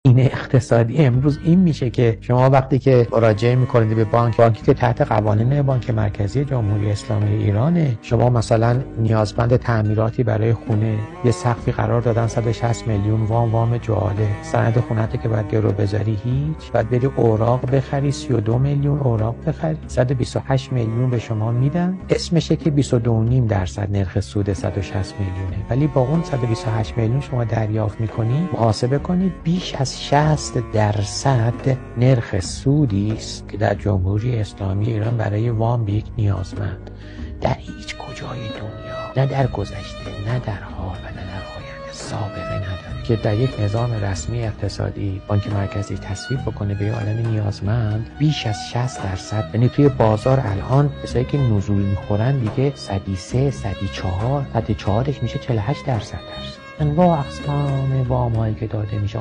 این اقتصادی امروز این میشه که شما وقتی که مراجعه میکنید به بانکی که تحت قوانین بانک مرکزی جمهوری اسلامی ایرانه، شما مثلا نیازمند تعمیراتی برای خونه، یه سقفی قرار دادن 160 میلیون وام جواله، سند خونته که باید گرو بذاری هیچ، بعد بری اوراق بخری 32 میلیون اوراق بخری، 128 میلیون به شما میدن، اسمشه که 22.5% نرخ سود 160 میلیونه، ولی با اون 128 میلیون شما دریافت میکنی، محاسبه کنید بیش از 60% نرخ سودی است که در جمهوری اسلامی ایران برای وام به یک نیازمند در هیچ کجای دنیا، نه در گذشته نه در حال و نه در آینده سابقه نداره که در یک نظام رسمی اقتصادی بانک مرکزی تصویب بکنه به یه عالم نیازمند بیش از 60%. یعنی توی بازار الان کسایی که نزول میخورن دیگه 103 104 104ش میشه 48%. انواع اقسام وامایی که داده میشه